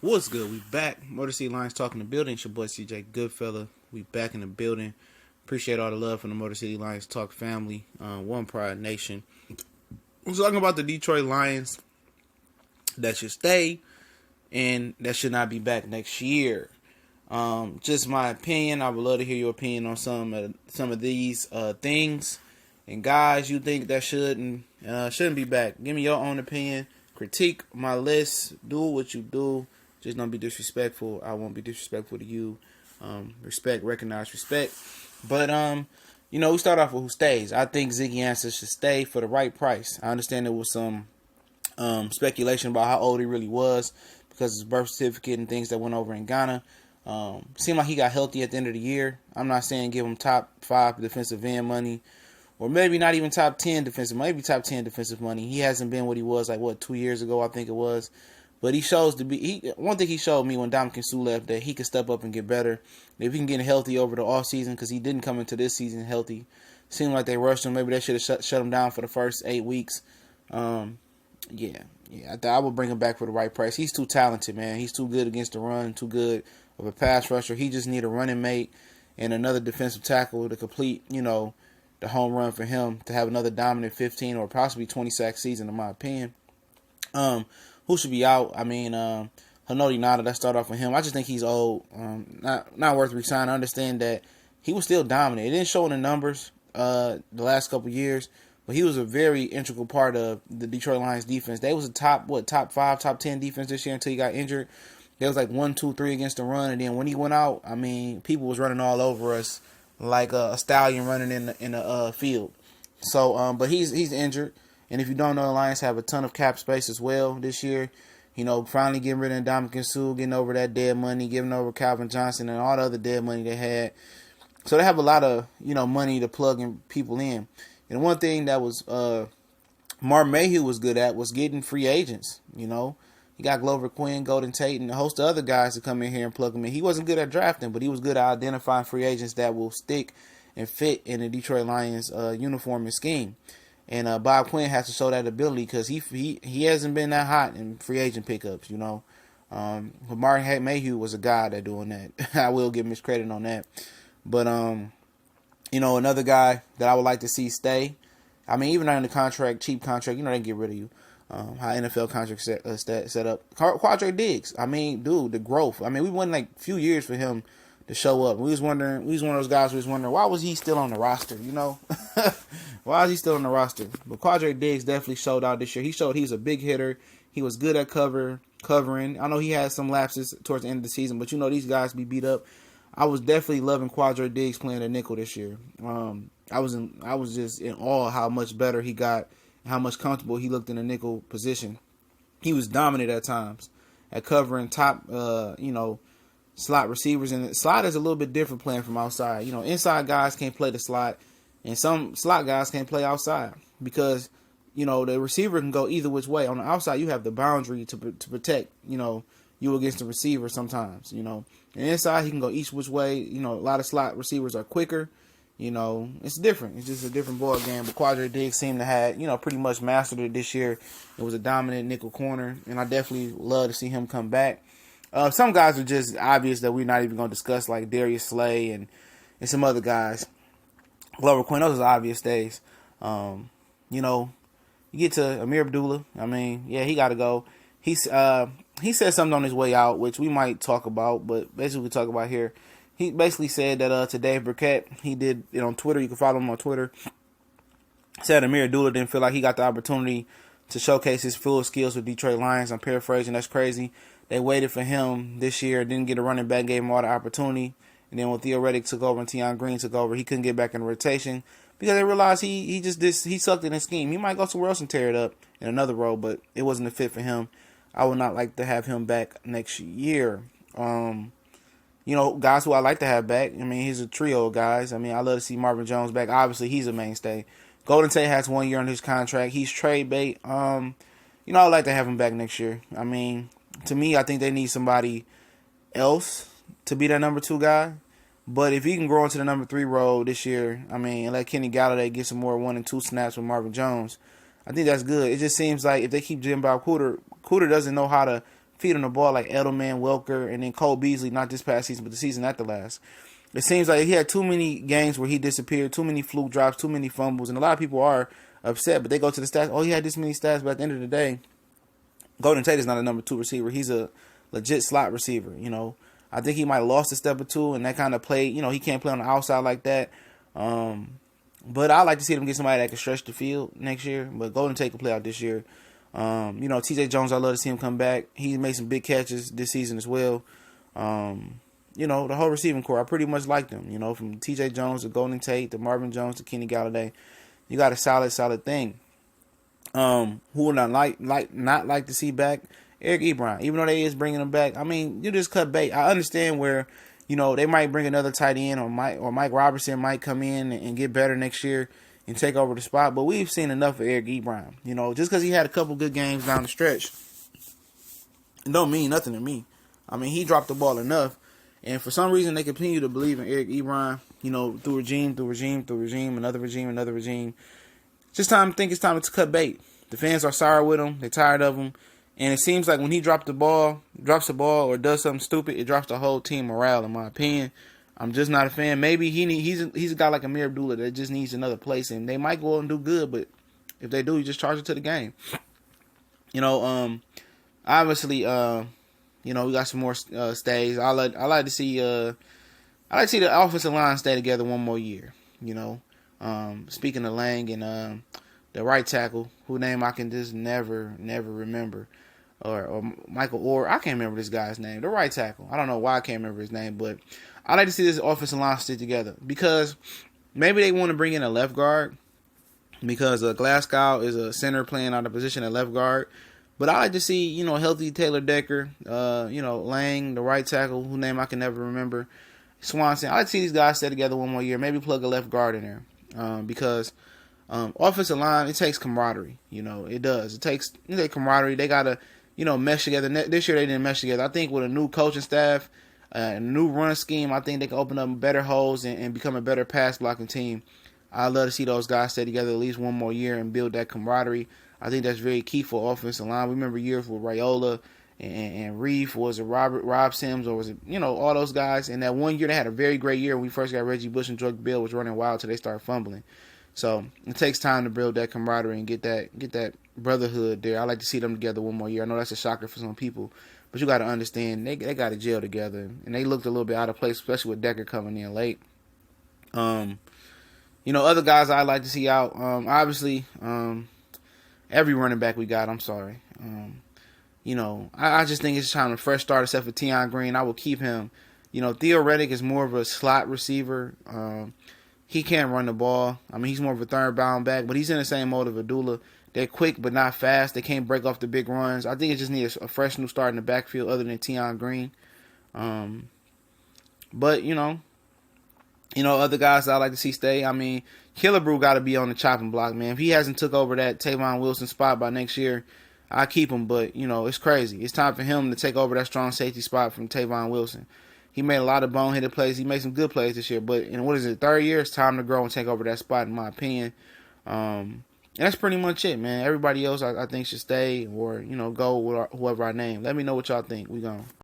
What's good? We back. Motor City Lions talking the building. It's your boy CJ Goodfella. We back in the building. Appreciate all the love from the Motor City Lions Talk family. One Pride Nation. We're talking about the Detroit Lions that should stay and that should not be back next year. Just my opinion. I would love to hear your opinion on some of these things. And guys, you think that shouldn't be back? Give me your own opinion. Critique my list. Do what you do. Just don't be disrespectful. I won't be disrespectful to you. Respect, recognize, respect. But we start off with who stays. I think Ziggy Ansah should stay for the right price. I understand there was some speculation about how old he really was because of his birth certificate and things that went over in Ghana. Seemed like he got healthy at the end of the year. I'm not saying give him top 5 defensive end money, or maybe not even top 10 defensive, maybe top 10 defensive money. He hasn't been what he was 2 years ago, I think it was. But he shows to be. One thing he showed me when Ndamukong Suh left, that he could step up and get better. If he can get healthy over the off season, because he didn't come into this season healthy. Seemed like they rushed him. Maybe they should have shut him down for the first 8 weeks. I would bring him back for the right price. He's too talented, man. He's too good against the run, too good of a pass rusher. He just need a running mate and another defensive tackle to complete, the home run for him, to have another dominant 15 or possibly 20 sack season, in my opinion. Who should be out? Hanodi Nada, let's start off with him. I just think he's old. Not worth resigning. I understand that he was still dominant. It didn't show in the numbers the last couple years, but he was a very integral part of the Detroit Lions defense. They was a top 5, top 10 defense this year until he got injured. There was 1, 2, 3 against the run, and then when he went out, people was running all over us like a stallion running in the field. So, but he's injured. And if you don't know, the Lions have a ton of cap space as well this year. Finally getting rid of Ndamukong Suh, getting over that dead money, giving over Calvin Johnson and all the other dead money they had. So they have a lot of, money to plug in people in. And one thing that was Martin Mayhew was good at was getting free agents. He got Glover Quinn, Golden Tate, and a host of other guys to come in here and plug them in. He wasn't good at drafting, but he was good at identifying free agents that will stick and fit in the Detroit Lions uniform and scheme. And Bob Quinn has to show that ability because he hasn't been that hot in free agent pickups, But Martin Mayhew was a guy that doing that. I will give him his credit on that. But, another guy that I would like to see stay. Even under the contract, cheap contract, they can get rid of you. How NFL contract set up. Quadre Diggs. The growth. We went a few years for him to show up. We was one of those guys who was wondering, why was he still on the roster, Why is he still on the roster? But Quadre Diggs definitely showed out this year. He showed he's a big hitter. He was good at covering. I know he had some lapses towards the end of the season, but these guys be beat up. I was definitely loving Quadre Diggs playing the nickel this year. I was just in awe how much better he got, how much comfortable he looked in the nickel position. He was dominant at times at covering top, slot receivers, and the slot is a little bit different playing from outside. Inside guys can't play the slot, and some slot guys can't play outside because, the receiver can go either which way. On the outside, you have the boundary to protect, you against the receiver sometimes, And inside, he can go each which way. A lot of slot receivers are quicker. It's different. It's just a different ball game. But Quadre Diggs seemed to have, pretty much mastered it this year. It was a dominant nickel corner, and I definitely love to see him come back. Some guys are just obvious that we're not even going to discuss, like Darius Slay and some other guys. Glover Quinn, those are obvious days. You get to Amir Abdullah. He got to go. He said something on his way out, which we might talk about, but basically we talk about here. He basically said that to Dave Burkett, he did it on Twitter. You can follow him on Twitter. Said Amir Abdullah didn't feel like he got the opportunity to showcase his full skills with Detroit Lions. I'm paraphrasing. That's crazy. They waited for him this year, didn't get a running back, gave him all the opportunity. And then when Theo Reddick took over and Tion Green took over, he couldn't get back in the rotation because they realized he sucked in his scheme. He might go somewhere else and tear it up in another role, but it wasn't a fit for him. I would not like to have him back next year. Guys who I like to have back. He's a trio of guys. I love to see Marvin Jones back. Obviously, he's a mainstay. Golden Tate has 1 year on his contract. He's trade bait. I'd like to have him back next year. To me, I think they need somebody else to be that number 2 guy. But if he can grow into the number 3 role this year, and let Kenny Galladay get some more 1 and 2 snaps with Marvin Jones, I think that's good. It just seems like if they keep Jim Bob Cooter doesn't know how to feet on the ball like Edelman, Welker, and then Cole Beasley, not this past season, but the season after last. It seems like he had too many games where he disappeared, too many fluke drops, too many fumbles, and a lot of people are upset, but they go to the stats, oh, he had this many stats, but at the end of the day, Golden Tate is not a number 2 receiver. He's a legit slot receiver, you know. I think he might have lost a step or two, and that kind of play, you know, he can't play on the outside like that. But I like to see them get somebody that can stretch the field next year, but Golden Tate can play out this year. You know, TJ Jones, I love to see him come back. He made some big catches this season as well. You know, the whole receiving core, I pretty much like them. You know, from TJ Jones to Golden Tate to Marvin Jones to Kenny Galladay, you got a solid thing. Who would not like to see back? Eric Ebron. Even though they is bringing him back, I mean, you just cut bait. I understand where, you know, they might bring another tight end, or Mike Robertson might come in and get better next year and take over the spot. But we've seen enough of Eric Ebron. You know, just because he had a couple good games down the stretch, it don't mean nothing to me. I mean, he dropped the ball enough. And for some reason, they continue to believe in Eric Ebron, you know, through regime, another regime. Just I think it's time to cut bait. The fans are sour with him. They're tired of him. And it seems like when he drops the ball or does something stupid, it drops the whole team morale, in my opinion. I'm just not a fan. Maybe he's a guy like Amir Abdullah that just needs another place, and they might go out and do good, but if they do, you just charge it to the game. You know, obviously, you know, we got some more stays. I like to see the offensive line stay together one more year. You know, speaking of Lang and the right tackle, whose name I can just never remember, or Michael Orr. I can't remember this guy's name. The right tackle. I don't know why I can't remember his name, but I like to see this offensive line stick together, because maybe they want to bring in a left guard, because Glasgow is a center playing out of position at left guard. But I like to see, you know, healthy Taylor Decker, you know, Lang, the right tackle, whose name I can never remember, Swanson. I like to see these guys stay together one more year. Maybe plug a left guard in there, because offensive line, it takes camaraderie. You know, it does. It takes camaraderie. They gotta, you know, mesh together. This year they didn't mesh together. I think with a new coaching staff, a new run scheme, I think they can open up better holes and become a better pass blocking team. I'd love to see those guys stay together at least one more year and build that camaraderie. I think that's very key for offensive line. We remember years with Raiola and Reef, was it Rob Sims, or was it, you know, all those guys. And that one year they had a very great year when we first got Reggie Bush, and Drake Bill was running wild till they started fumbling. So it takes time to build that camaraderie and get that brotherhood there. I like to see them together one more year. I know that's a shocker for some people, but you got to understand they got to gel together, and they looked a little bit out of place, especially with Decker coming in late. You know, other guys I like to see out. Obviously, every running back we got. I'm sorry. You know, I just think it's time to fresh start, except for Tion Green. I will keep him. You know, Theo Reddick is more of a slot receiver. He can't run the ball. I mean, he's more of a third down back, but he's in the same mode of Abdullah. They're quick but not fast. They can't break off the big runs. I think it just needs a fresh new start in the backfield other than Tion Green. But, you know, other guys that I like to see stay. I mean, Killebrew got to be on the chopping block, man. If he hasn't took over that Tavon Wilson spot by next year, I keep him. But, you know, it's crazy. It's time for him to take over that strong safety spot from Tavon Wilson. He made a lot of boneheaded plays. He made some good plays this year. But in third year, it's time to grow and take over that spot, in my opinion. And that's pretty much it, man. Everybody else, I think, should stay or, you know, go with whoever I name. Let me know what y'all think. We gone.